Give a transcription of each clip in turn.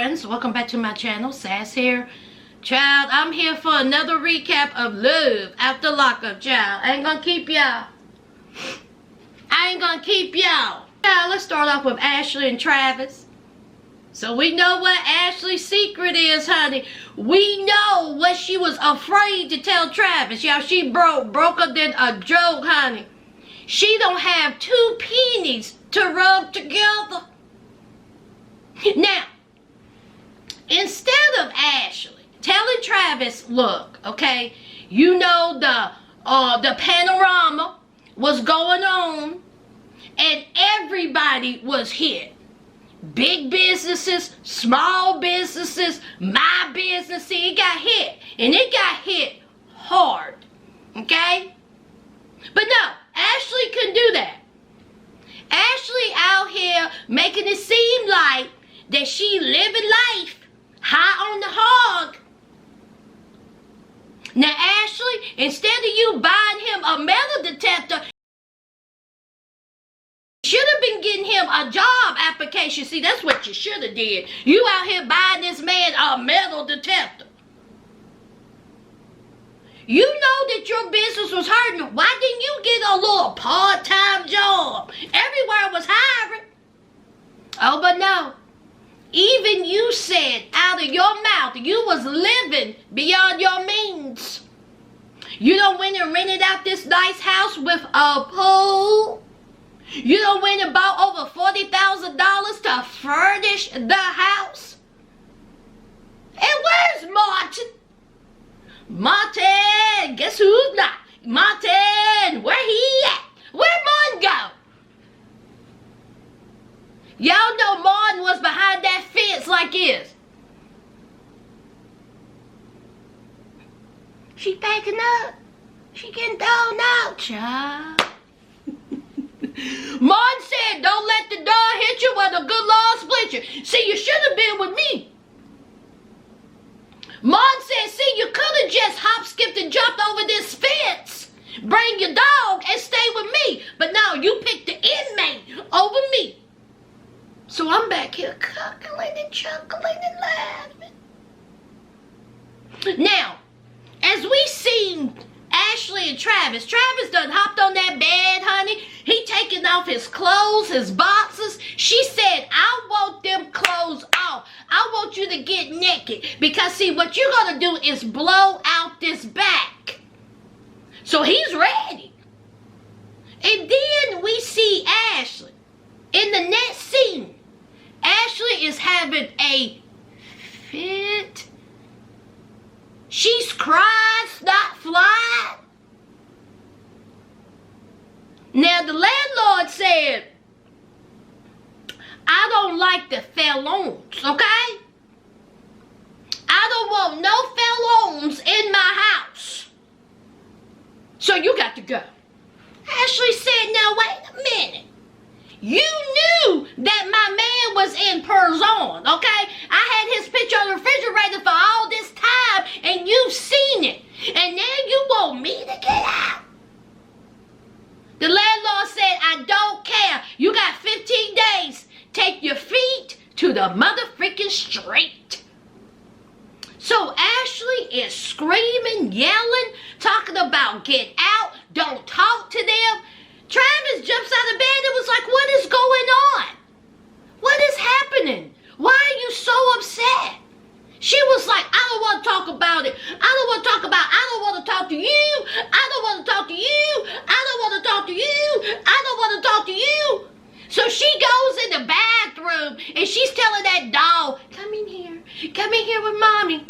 friends, welcome back to my channel. Sass here. Child, I'm here for another recap of Love After Lockup. Child, I ain't gonna keep y'all. Child, let's start off with Ashley and Travis. So we know what Ashley's secret is, honey. We know what she was afraid to tell Travis. Y'all, she broke her than a joke, honey. She don't have 2 pennies to rub together. Now, instead of Ashley telling Travis, look, okay, you know the panorama was going on and everybody was hit. Big businesses, small businesses, my business, see, it got hit. And it got hit hard, okay? But no, Ashley couldn't do that. Ashley out here making it seem like that she living life high on the hog. Now, Ashley, instead of you buying him a metal detector, you should have been getting him a job application. See, that's what you should have did. You out here buying this man a metal detector. You know that your business was hurting. Why didn't you get a little part-time job? Everywhere was hiring. Oh, but no. Even you said out of your mouth you was living beyond your means. You done went and rented out this nice house with a pool. You done went and bought over $40,000 to furnish the house. And where's Martin? Martin, guess who's not? Martin, where he at? Where Martin go? Y'all know Martin was behind that fence like this. She backing up. She getting thrown out, child. Martin said, don't let the door hit you when the good Lord split you. See, you should have been with me. Martin said, see, you could have just hop, skipped, and jumped over this fence. Bring your dog and stay with me. But no, you picked the inmate over me. So I'm back here cuckling and chuckling and laughing. Now, as we seen Ashley and Travis done hopped on that bed, honey. He taking off his clothes, his boxes. She said, I want them clothes off. I want you to get naked. Because see, what you're going to do is blow out this back. So he's ready. And then we see Ashley. In the next scene, Ashley is having a fit. She's crying, snot flying. Now the landlord said, I don't like the felons, okay? I don't want no felons in my house. So you got to go. Ashley said, now wait a minute. You knew that my man was in prison, okay? I had his picture on the refrigerator for all this time, and you've seen it. And now you want me to get out? The landlord said, I don't care. You got 15 days. Take your feet to the motherfucking street. So Ashley is screaming, yelling, talking about get out, don't talk to them. Travis jumps out of bed and was like, what is going on? What is happening? Why are you so upset? She was like, I don't want to talk about it. I don't want to talk about it. I don't want to talk to you. I don't want to talk to you. I don't want to talk to you. I don't want to talk to you. So she goes in the bathroom and she's telling that dog, come in here. Come in here with mommy.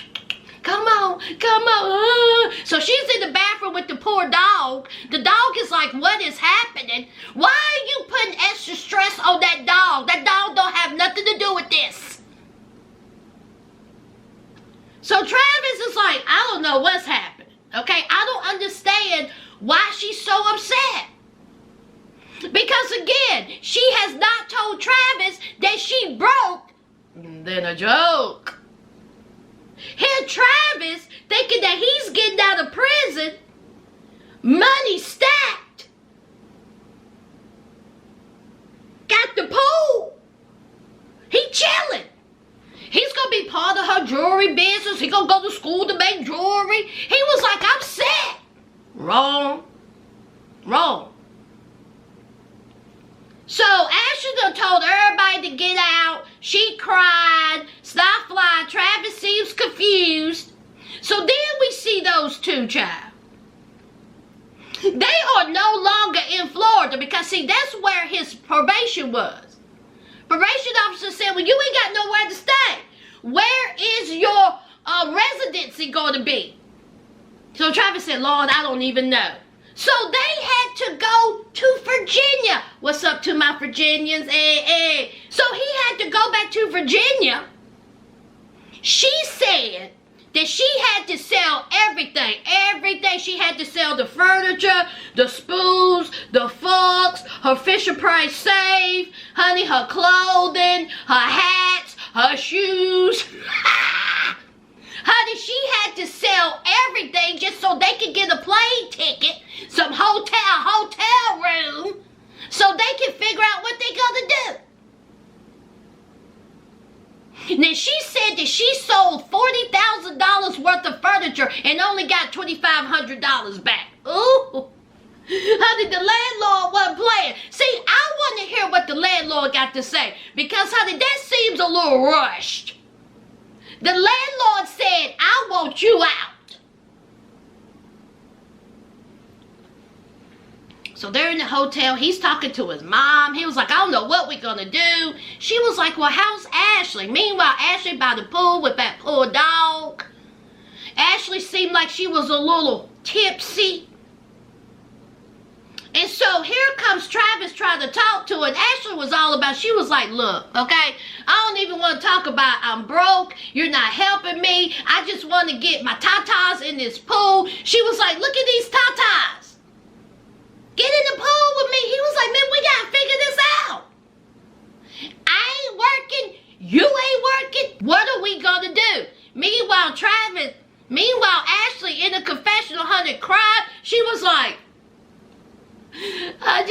Come on, come on. So she's in the bathroom with the poor dog. The dog is like, what is happening? Why are you putting extra stress on that dog? That dog don't have nothing to do with this. So Travis is like, I don't know what's happening. Okay, I don't understand why she's so upset. Because again, she has not told Travis that she broke than a joke. Here Travis, thinking that he's getting out of prison, money stacked, got the pool, he chilling. He's gonna be glasses. He gonna go to school to make jewelry. He was like, I'm set. Wrong. Wrong. So Ashley done told everybody to get out. She cried. Stop flying. Travis seems confused. So then we see those two, child. They are no longer in Florida because, see, that's where his probation was. Probation officer said, well, you ain't got nowhere to stay. Where is your residency going to be? So Travis said, Lord, I don't even know. So they had to go to Virginia. What's up to my Virginians? So he had to go back to Virginia. She said that she had to sell everything. Everything. She had to sell the furniture, the spoons, the forks, her Fisher-Price safe, honey, her clothing, her hats, her shoes. Honey, she had to sell everything just so they could get a plane ticket, some hotel room, so they can figure out what they're gonna do. Now, she said that she sold $40,000 worth of furniture and only got $2,500 back. Ooh. Honey, the landlord wasn't playing. See, I want to hear what the landlord got to say because, honey, that seems a little rushed. The landlord said, I want you out. So they're in the hotel. He's talking to his mom. He was like, I don't know what we're going to do. She was like, well, how's Ashley? Meanwhile, Ashley by the pool with that poor dog. Ashley seemed like she was a little tipsy. And so here comes Travis trying to talk to her. And Ashley was all about, she was like, look, okay, I don't even want to talk about I'm broke. You're not helping me. I just want to get my tatas in this pool. She was like, look at these tatas. Get in the pool with me. He was like, man, we got to figure this out. I ain't working. You ain't working. What are we going to do? Meanwhile, Ashley in the confessional, honey, cried. She was like, I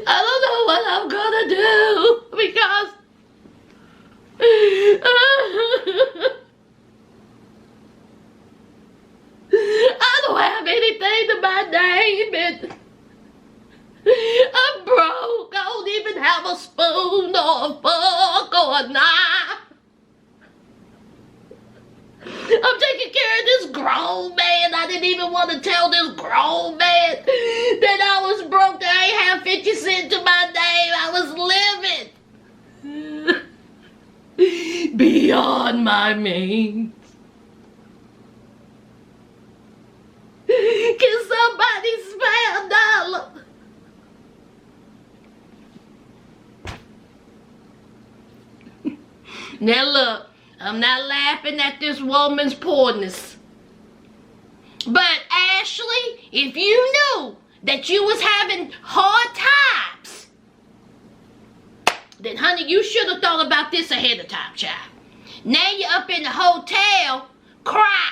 don't know what I'm gonna do because I don't have anything to my name and I'm broke. I don't even have a spoon or a fork or a knife. I'm taking care of this grown man. I didn't even want to tell this grown man that I was broke, that I ain't have 50 cents to my name. I was living beyond my means. Can somebody spare $1? Now look, I'm not laughing at this woman's poorness. But Ashley, if you knew that you was having hard times, then honey, you should have thought about this ahead of time, child. Now you're up in the hotel, cry.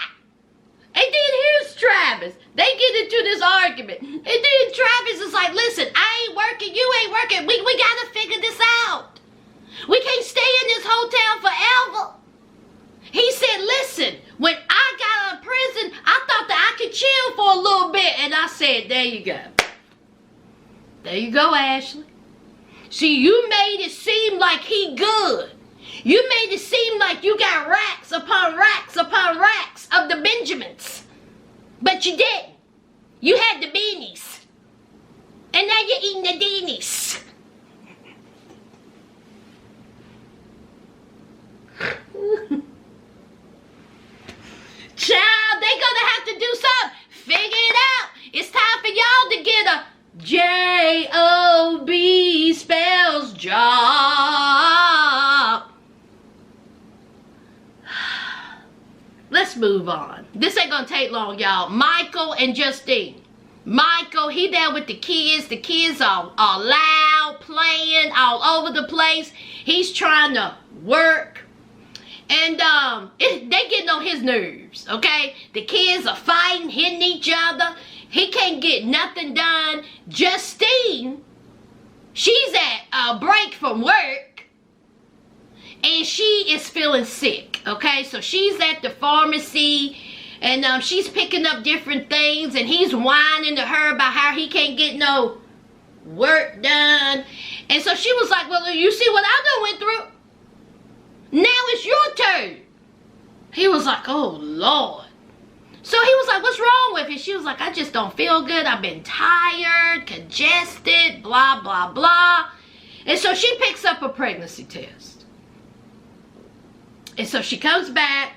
And then here's Travis. They get into this argument. And then Travis is like, listen, I ain't working, you ain't working. We gotta figure this out. We can't stay in this hotel forever. He said, listen, when I got out of prison, I thought that I could chill for a little bit. And I said, there you go. There you go, Ashley. See, you made it seem like he good. You made it seem like you got racks upon racks upon racks of the Benjamins. But you didn't. You had the beanies. And now you're eating the Deenies. Child, they gonna have to do something. Figure it out. It's time for y'all to get a J-O-B spells job. Let's move on. This ain't gonna take long, y'all. Michael and Justine. Michael, he there with the kids. The kids are loud, playing all over the place. He's trying to work. And they getting on his nerves, okay? The kids are fighting, hitting each other. He can't get nothing done. Justine, she's at a break from work. And she is feeling sick. Monique, okay? So she's at the pharmacy, and she's picking up different things, and he's whining to her about how he can't get no work done. And so she was like, well, you see what I done went through? Now it's your turn. He was like, oh, Lord. So he was like, what's wrong with you? She was like, I just don't feel good. I've been tired, congested, blah, blah, blah. And so she picks up a pregnancy test. And so she comes back,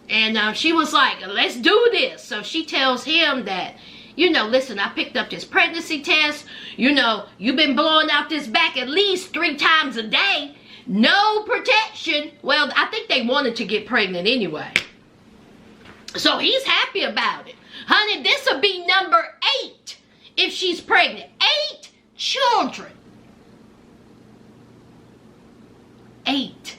and she was like, let's do this. So she tells him that, you know, listen, I picked up this pregnancy test. You know, you've been blowing out this back at least 3 times a day. No protection. Well, I think they wanted to get pregnant anyway. So he's happy about it. Honey, this will be number 8 if she's pregnant. 8 children. 8.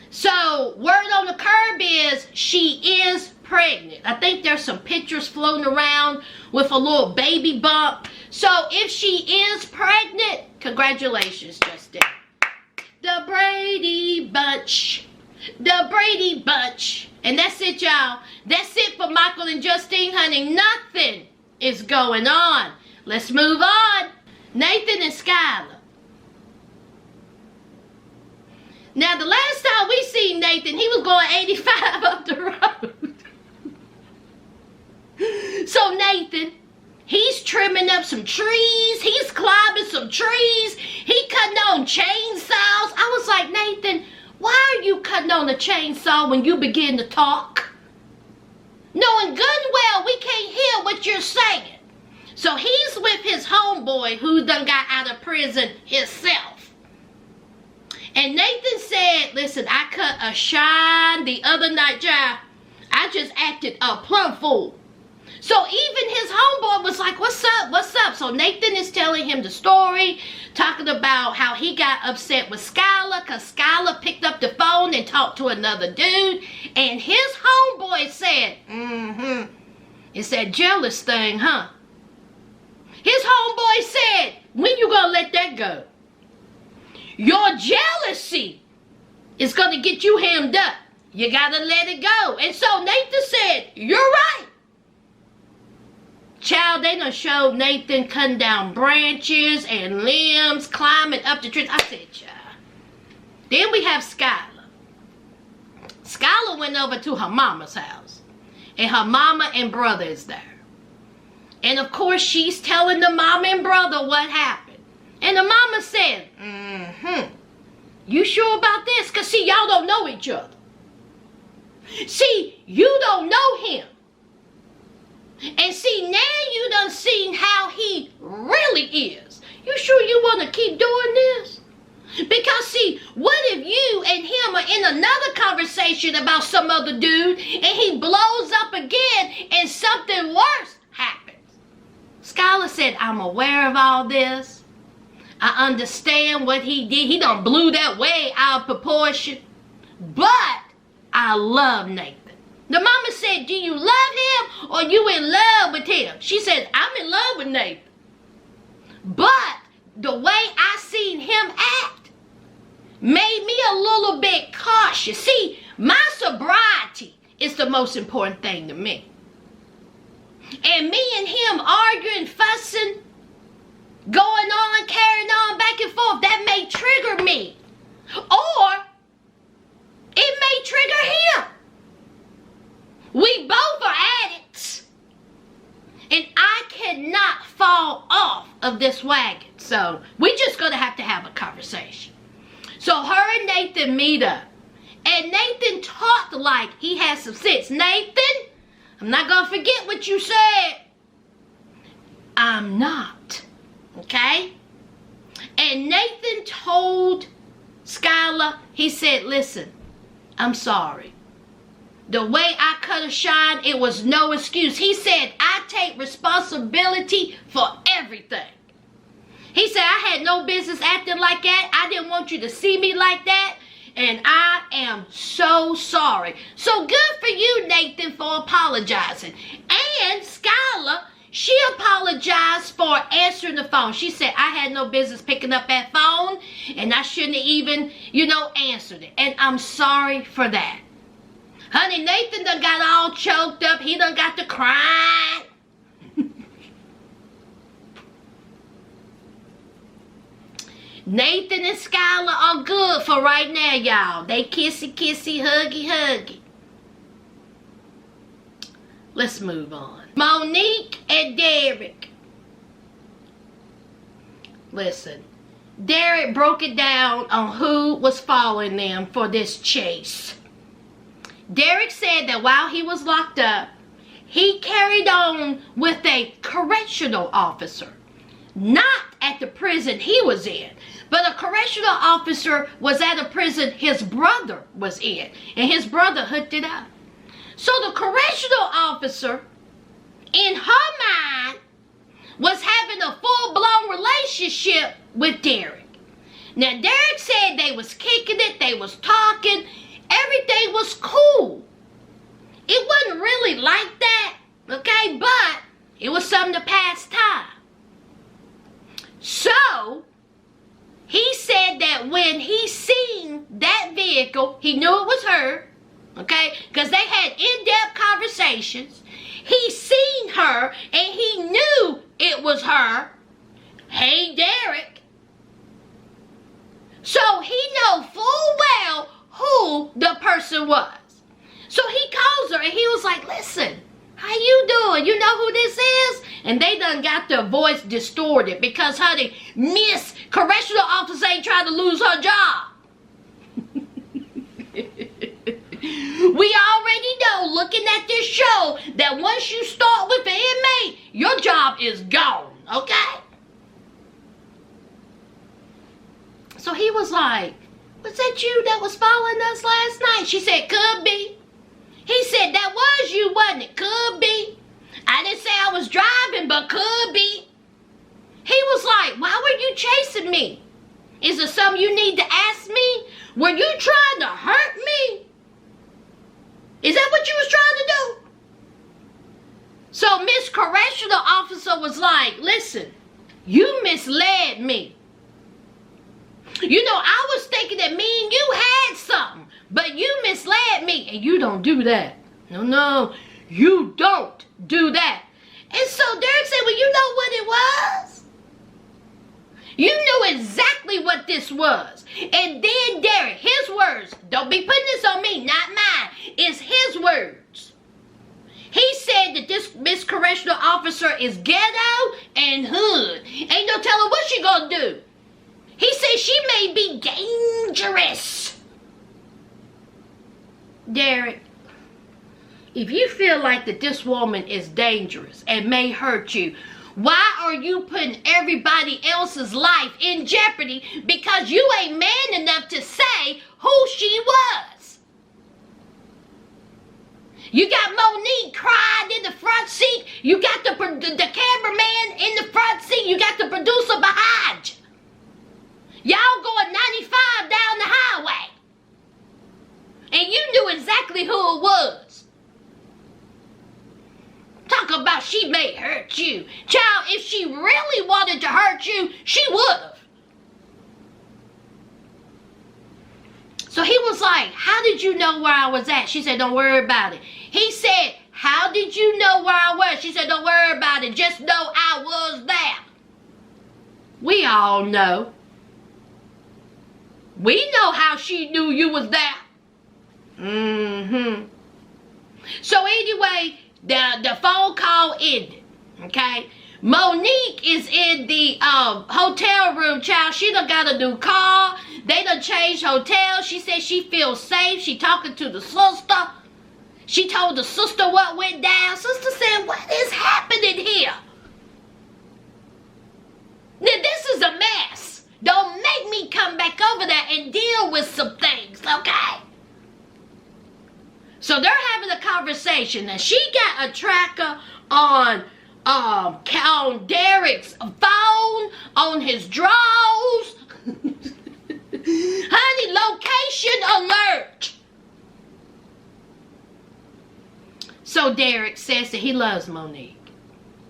So, word on the curb is she is pregnant. I think there's some pictures floating around with a little baby bump. So, if she is pregnant, congratulations, Justine. The Brady Bunch. The Brady Bunch. And that's it, y'all. That's it for Michael and Justine, honey. Nothing is going on. Let's move on. Nathan and Skyler. Now, the last time we seen Nathan, he was going 85 up the road. So, Nathan, he's trimming up some trees. He's climbing some trees. He cutting on chainsaws. I was like, Nathan, why are you cutting on a chainsaw when you begin to talk? Knowing good and well we can't hear what you're saying. So, he's with his homeboy who done got out of prison himself. And Nathan said, listen, I cut a shine the other night, child. I just acted a plumb fool. So even his homeboy was like, what's up, what's up? So Nathan is telling him the story, talking about how he got upset with Skyler because Skyler picked up the phone and talked to another dude. And his homeboy said, it's that jealous thing, huh? His homeboy said, when you gonna let that go? Your jealousy is going to get you hemmed up. You got to let it go. And so Nathan said, you're right. Child, they done showed Nathan cutting down branches and limbs, climbing up the trees. I said, child. Then we have Skyler. Skyler went over to her mama's house. And her mama and brother is there. And of course, she's telling the mama and brother what happened. And the mama said, you sure about this? Because, see, y'all don't know each other. See, you don't know him. And see, now you done seen how he really is. You sure you want to keep doing this? Because, see, what if you and him are in another conversation about some other dude and he blows up again and something worse happens? Skyler said, I'm aware of all this. I understand what he did. He done blew that way out of proportion. But I love Nathan. The mama said, do you love him or you in love with him? She said, I'm in love with Nathan. But the way I seen him act made me a little bit cautious. See, my sobriety is the most important thing to me. And me and him arguing, fussing, going on, carrying on, back and forth, that may trigger me. Or it may trigger him. We both are addicts. And I cannot fall off of this wagon. So we just going to have a conversation. So her and Nathan meet up. And Nathan talked like he has some sense. Nathan, I'm not going to forget what you said. I'm not. Okay? And Nathan told Skyler, he said, listen, I'm sorry. The way I cut a shine, it was no excuse. He said, I take responsibility for everything. He said, I had no business acting like that. I didn't want you to see me like that. And I am so sorry. So good for you, Nathan, for apologizing. And Skyler, She apologized for answering the phone. She said, I had no business picking up that phone, and I shouldn't have even, answered it. And I'm sorry for that. Honey, Nathan done got all choked up. He done got to cry. Nathan and Skyler are good for right now, y'all. They kissy, kissy, huggy, huggy. Let's move on. Monique and Derek. Listen, Derek broke it down on who was following them for this chase. Derek said that while he was locked up, he carried on with a correctional officer. Not at the prison he was in, but a correctional officer was at a prison his brother was in, and his brother hooked it up. So the correctional officer, in her mind, was having a full-blown relationship with Derek. Now, Derek said they was kicking it, they was talking, everything was cool. It wasn't really like that, okay, but it was something to pass time. So, he said that when he seen that vehicle, he knew it was her, okay, because they had in-depth conversations. He seen her, and he knew it was her. Hey, Derek. So, he know full well who the person was. So, he calls her, and he was like, listen, how you doing? You know who this is? And they done got their voice distorted because, honey, Miss Correctional Officer ain't trying to lose her job. We already know, looking at this show, that once you start with an inmate, your job is gone, okay? So he was like, was that you that was following us last night? She said, could be. He said, that was you, wasn't it? Could be. I didn't say I was driving, but could be. He was like, why were you chasing me? Is there something you need to ask me? Were you trying to hurt me? Is that what you was trying to do? So Miss Correctional Officer was like, listen, you misled me. I was thinking that me and you had something, but you misled me, and you don't do that. No, you don't do that. And so Derek said, well, you know what it was? You knew exactly what this was. And then Derek, his words, don't be putting this on me, not mine, it's his words. He said that this Miss Correctional Officer is ghetto and hood. Ain't no telling what she gonna do. He said she may be dangerous. Derek, if you feel like that this woman is dangerous and may hurt you, why are you putting everybody else's life in jeopardy because you ain't man enough to say who she was? You got Monique crying in the front seat. You got the cameraman in the front seat. You got the producer behind you. Y'all going 95 down the highway. And you knew exactly who it was. Talk about she may hurt you. Child, if she really wanted to hurt you, she would have. So he was like, how did you know where I was at? She said, don't worry about it. He said, how did you know where I was? She said, don't worry about it. Just know I was there. We all know. We know how she knew you was there. So anyway, the phone call ended. Okay? Monique is in the hotel room, child. She done got a new car. They done changed hotels. She said she feels safe. She talking to the sister. She told the sister what went down. Sister said, what is happening here? Now this is a mess. Don't make me come back over there and deal with some things, okay? So they're having a conversation. Now she got a tracker on Derek's phone, on his drawers. Honey, location alert. So Derek says that he loves Monique.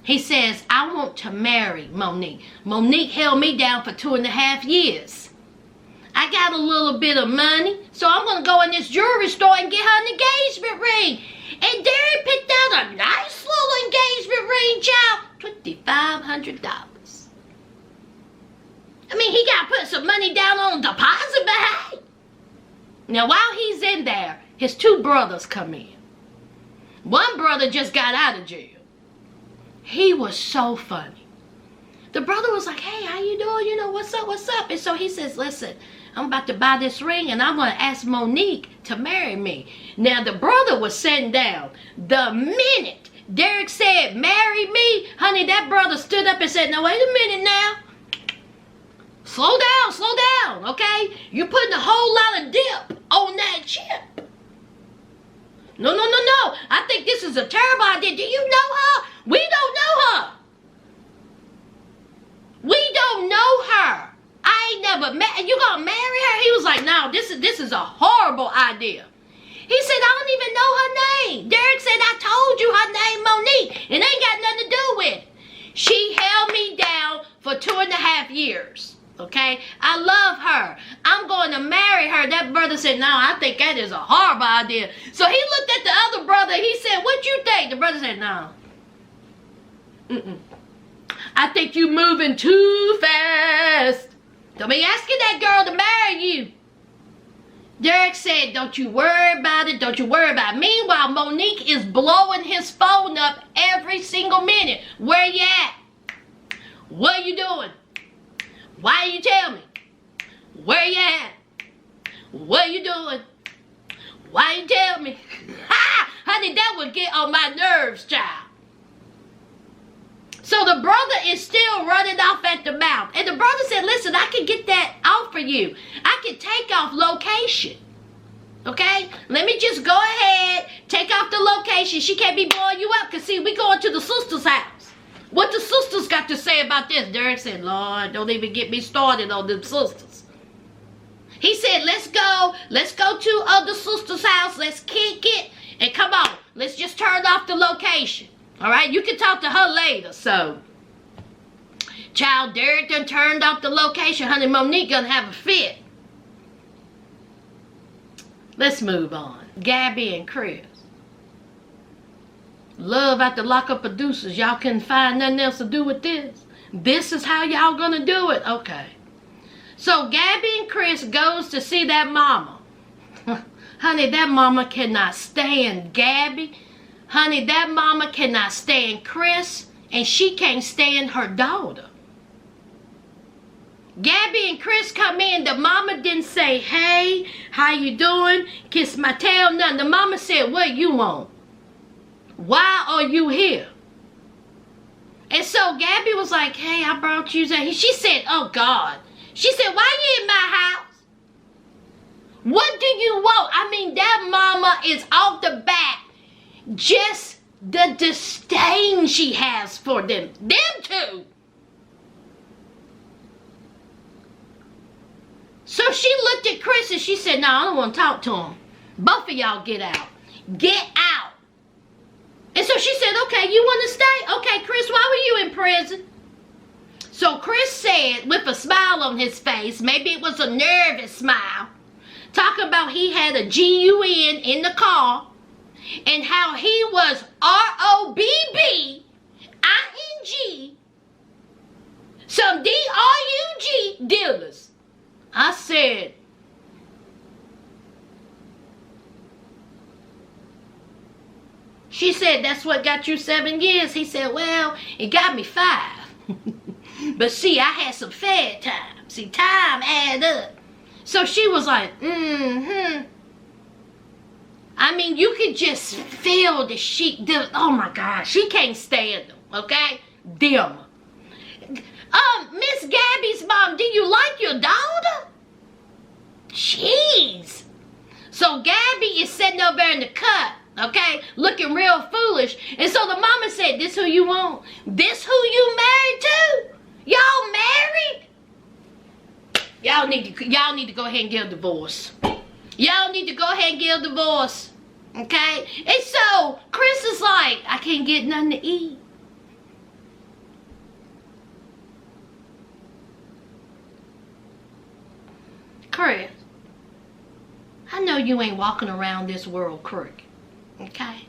He says, I want to marry Monique. Monique held me down for 2.5 years. I got a little bit of money, so I'm going to go in this jewelry store and get her an engagement ring. And Derek picked out a nice little engagement ring, child. $2,500. I mean, he got to put some money down on deposit, but hey. Now, while he's in there, his 2 brothers come in. One brother just got out of jail. He was so funny. The brother was like, hey, how you doing? You know, what's up, what's up? And so he says, listen, I'm about to buy this ring and I'm going to ask Monique to marry me. Now, the brother was sitting down. The minute Derek said, marry me, honey, that brother stood up and said, now, wait a minute now. Slow down, okay? You're putting a whole lot of dip on that chip. No. I think this is a terrible idea. Do you know her? We don't know her. We don't know her. I ain't never met. You gonna marry her? He was like, no, this is a horrible idea. He said, I don't even know her name. Derek said, I told you her name Monique, and ain't got nothing to do with it. She held me down for 2.5 years. Okay, I love her. I'm going to marry her. That brother said, no, I think that is a horrible idea. So he looked at the other brother. He said, what you think? The brother said, no. I think you moving too fast. Don't be asking that girl to marry you. Derek said, don't you worry about it. Don't you worry about it. Meanwhile, Monique is blowing his phone up every single minute. Where you at? What are you doing? Why you tell me? Where you at? What you doing? Why you tell me? Ha! Honey, that would get on my nerves, child. So the brother is still running off at the mouth. And the brother said, listen, I can get that off for you. I can take off location. Okay? Let me just go ahead, take off the location. She can't be blowing you up because, see, we going to the sister's house. What the sisters got to say about this? Derek said, Lord, don't even get me started on them sisters. He said, let's go to the sister's house. Let's kick it. And come on, let's just turn off the location. All right, you can talk to her later. So, child, Derek done turned off the location. Honey, Monique gonna have a fit. Let's move on. Gabby and Chris. Love at the Lockup producers. Y'all couldn't find nothing else to do with this. This is how y'all gonna do it. Okay. So Gabby and Chris goes to see that mama. Honey, that mama cannot stand Gabby. Honey, that mama cannot stand Chris. And she can't stand her daughter. Gabby and Chris come in. The mama didn't say, hey, how you doing? Kiss my tail, nothing. The mama said, what you want? Why are you here? And so Gabby was like, hey, I brought you that. She said, oh God. She said, why you in my house? What do you want? I mean, that mama is off the bat. Just the disdain she has for them. Them two. So she looked at Chris and she said, no, I don't want to talk to him. Both of y'all get out. Get out. And so she said, okay, you want to stay? Okay, Chris, why were you in prison? So Chris said, with a smile on his face, maybe it was a nervous smile, talking about he had a G-U-N in the car, and how he was R-O-B-B-I-N-G, some D-R-U-G dealers. I said, she said, that's what got you 7 years. He said, well, it got me 5. But see, I had some fed time. See, time add up. So she was like, I mean, you could just feel the oh my God, she can't stand them, okay? Them. Miss Gabby's mom, do you like your daughter? Jeez. So Gabby is sitting over there in the cut, okay, looking real foolish. And so the mama said, this who you want? This who you married to? Y'all married? Y'all need to go ahead and get a divorce. Y'all need to go ahead and get a divorce. Okay? And so Chris is like, I can't get nothing to eat. Chris, I know you ain't walking around this world crooked, okay?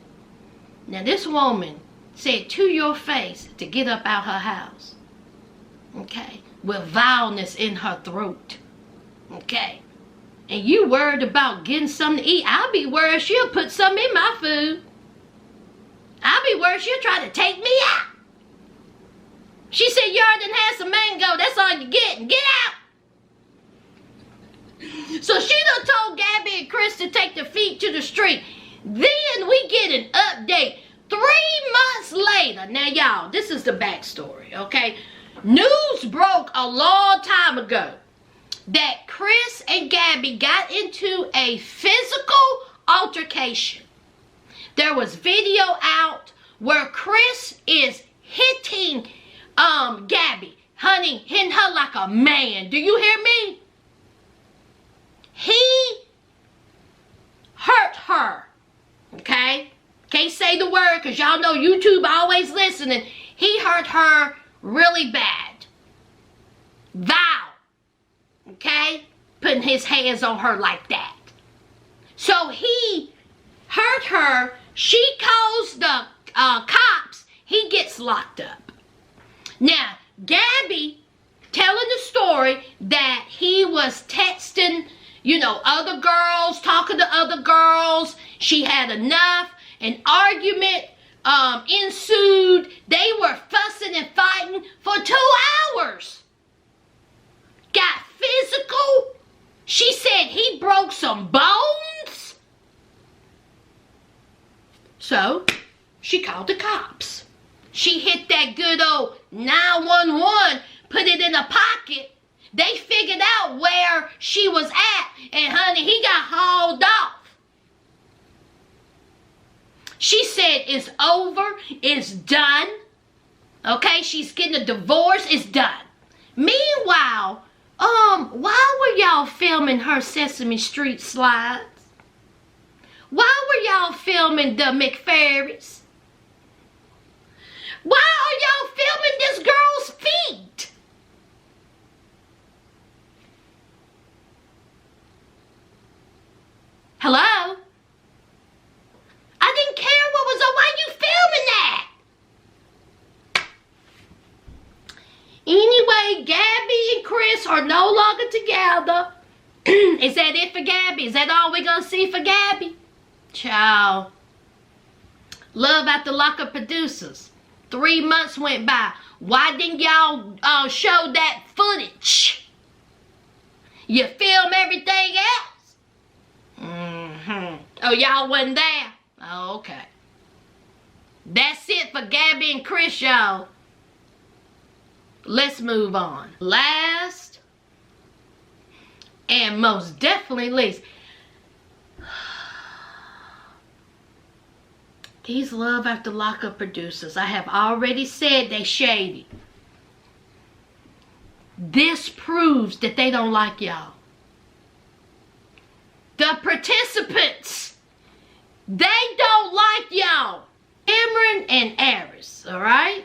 Now this woman said to your face to get up out her house, okay, with vileness in her throat, okay? And you worried about getting something to eat. I'll be worried she'll put something in my food. I'll be worried she'll try to take me out. She said, you already done had some mango. That's all you're getting. Get out. So she done told Gabby and Chris to take their feet to the street. Then we get an update 3 months later. Now, y'all, this is the backstory, okay? News broke a long time ago that Chris and Gabby got into a physical altercation. There was video out where Chris is hitting Gabby, honey, hitting her like a man. Do you hear me? He hurt her, okay? Can't say the word because y'all know YouTube always listening. He hurt her really bad. Vile, okay? Putting his hands on her like that. So he hurt her. She calls the cops. He gets locked up. Now, Gabby telling the story that he was texting, you know, other girls, talking to other girls. She had enough. An argument ensued. They were fussing and fighting for 2 hours. Got physical. She said he broke some bones. So, she called the cops. She hit that good old 911, put it in a pocket. They figured out where she was at, and honey, he got hauled off. She said it's over, it's done. Okay, she's getting a divorce, it's done. Meanwhile, why were y'all filming her Sesame Street slides? Why were y'all filming the McFerrys? Why are y'all filming this girl's feet? Hello? I didn't care what was on. Why are you filming that? Anyway, Gabby and Chris are no longer together. Is that it for Gabby? Is that all we're going to see for Gabby? Ciao. Love at the Lockup producers. 3 months went by. Why didn't y'all show that footage? You film everything else? Oh, y'all wasn't there? Oh, okay. That's it for Gabby and Chris, y'all. Let's move on. Last and most definitely least, these Love After Lockup producers, I have already said they shady. This proves that they don't like y'all. The participants, they don't like y'all. Cameron and Aris, alright?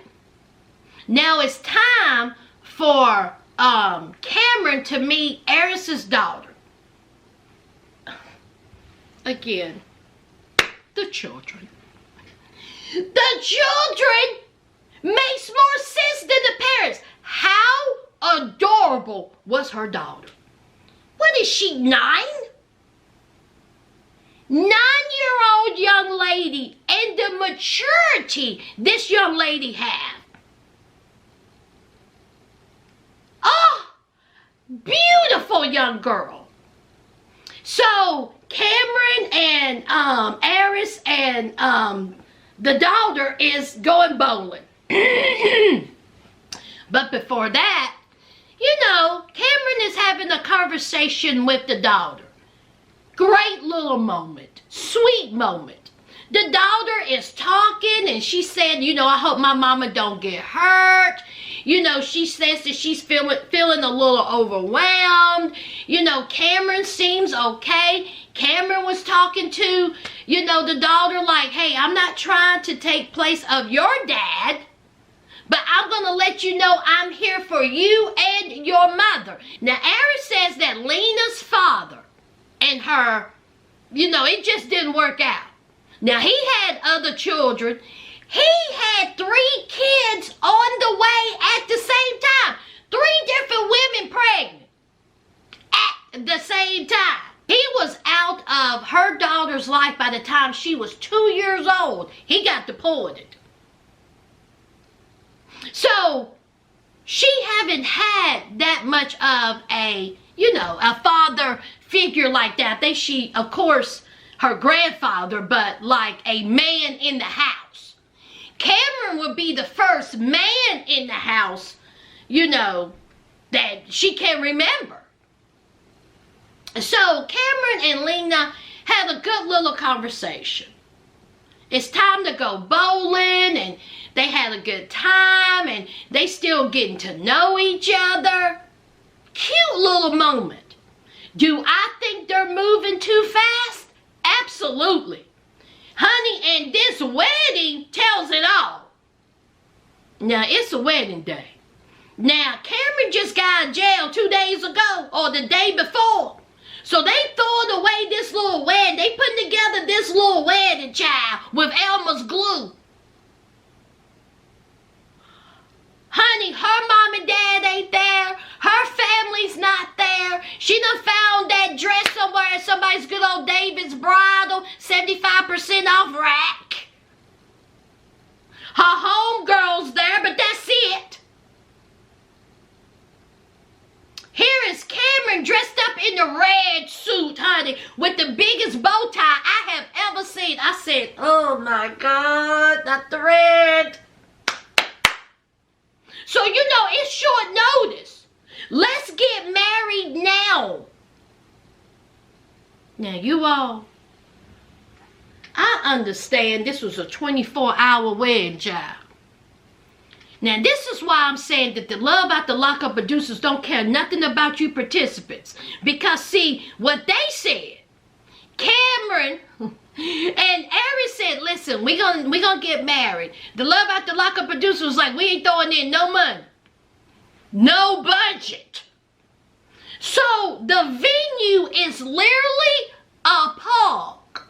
Now it's time for Cameron to meet Aris's daughter. Again, the children. The children makes more sense than the parents. How adorable was her daughter? What is she, 9? 9-year-old young lady, and the maturity this young lady have. Oh, beautiful young girl. So Cameron and Aris and the daughter is going bowling. But before that, you know, Cameron is having a conversation with the daughter. Great little moment. Sweet moment. The daughter is talking and she said, you know, I hope my mama don't get hurt. You know, she says that she's feeling a little overwhelmed. You know, Cameron seems okay. Cameron was talking to, you know, the daughter like, hey, I'm not trying to take place of your dad, but I'm going to let you know I'm here for you and your mother. Now, Aris says that Lena's father her, you know, it just didn't work out. Now, he had other children. He had 3 kids on the way at the same time. 3 different women pregnant at the same time. He was out of her daughter's life by the time she was 2 years old. He got deported. So, she haven't had that much of a, you know, a father figure like that. I think she, of course, her grandfather, but like a man in the house. Cameron would be the first man in the house, you know, that she can remember. So Cameron and Lena had a good little conversation. It's time to go bowling, and they had a good time, and they still getting to know each other. Cute little moment. Do I think they're moving too fast? Absolutely. Honey, and this wedding tells it all. Now, it's a wedding day. Now, Cameron just got out of jail 2 days ago, or the day before. So they throwing away this little wedding. They putting together this little wedding, child, with Elmer's glue. Honey, her mom and dad ain't there. Her family's not there. She done found that dress somewhere at somebody's good old David's Bridal, 75% off rack. Her homegirl's there, but that's it. Here is Cameron dressed up in the red suit, honey, with the biggest bow tie I have ever seen. I said, oh my God, not the red. So, you know, it's short notice. Let's get married now. Now, you all, I understand this was a 24-hour wedding, child. Now, this is why I'm saying that the love about the lockup producers don't care nothing about you participants. Because, see, what they said, Cameron and Aris said, listen, we gonna get married. The love about the lockup producers was like, we ain't throwing in no money. No budget. So, the venue is literally a park.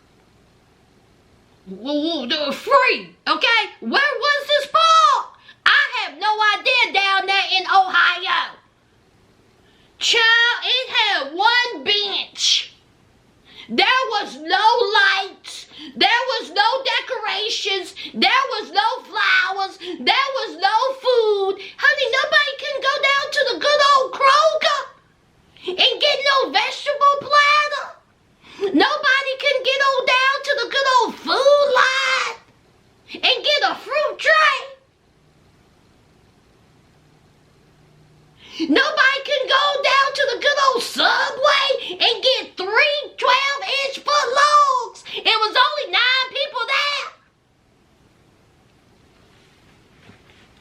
Free, okay? Where was this park? I have no idea down there in Ohio. Child, it had one bench. There was no lights. There was no decorations. There was no flowers. There was no food. Honey, nobody can go down to the good old Kroger and get no vegetable platter. Nobody can get on down to the good old food line and get a fruit tray. Nobody can go down to the good old Subway and get 3 12-inch foot logs. It was only 9 people there.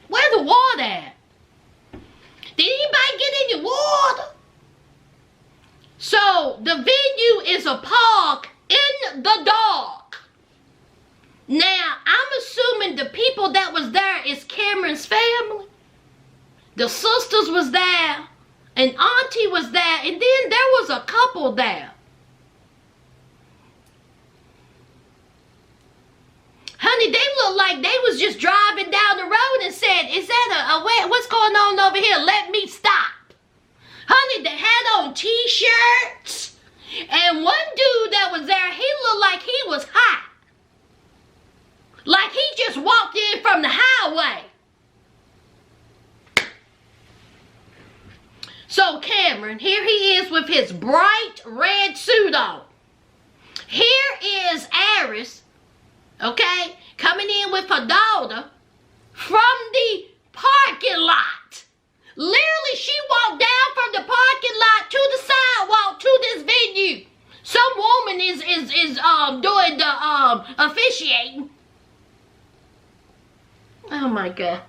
Where's the water at? Did anybody get any water? So, the venue is a park in the dark. Now, I'm assuming the people that was there is Cameron's family. The sisters was there, and auntie was there, and then there was a couple there. Honey, they looked like they was just driving down the road and said, is that what's going on over here? Let me stop. Honey, they had on t-shirts, and one dude that was there, he looked like he was hot. Like he just walked in from the highway. So Cameron, here he is with his bright red suit on. Here is Aris, okay, coming in with her daughter from the parking lot. Literally, she walked down from the parking lot to the sidewalk to this venue. Some woman is doing the officiating. Oh my God.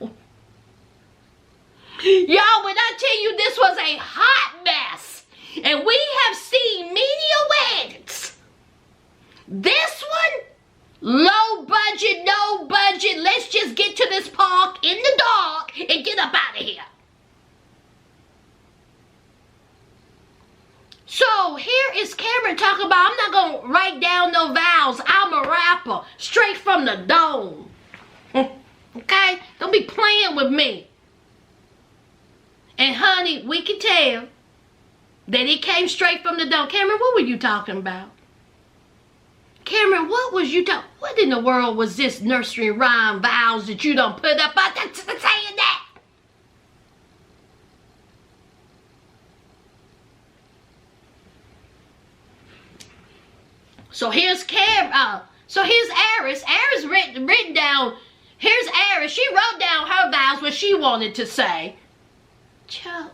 Y'all, when I tell you this was a hot mess, and we have seen many weddings, this one, low budget, no budget, let's just get to this park in the dark and get up out of here. So, So here is Cameron talking about, I'm not going to write down no vows. I'm a rapper. Straight from the dome. Okay? Don't be playing with me. And honey, we can tell that it came straight from the dome. Cameron, what were you talking about? Cameron, what was you talking? What in the world was this nursery rhyme vows that you done put up? I'm saying that. So here's here's Aris. Aris written down. Here's Aris. She wrote down her vows, what she wanted to say. Chuck.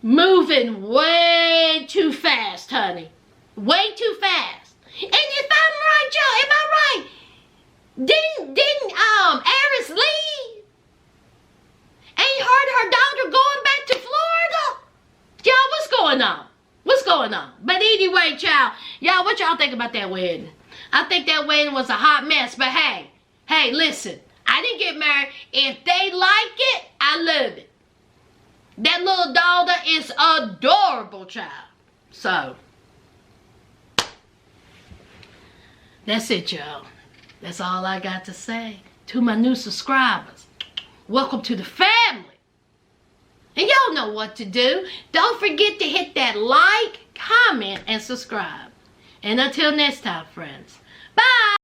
Moving way too fast, honey. Way too fast. And if I'm right, y'all, am I right? Didn't Aris leave? Ain't her daughter going back to Florida? Y'all, what's going on? What's going on? But anyway, child, y'all, what y'all think about that wedding? I think that wedding was a hot mess, but hey, listen, I didn't get married. If they like it, I love it. That little daughter is adorable, child. So, that's it, y'all. That's all I got to say. To my new subscribers, welcome to the family. And y'all know what to do. Don't forget to hit that like, comment, and subscribe. And until next time, friends. Bye.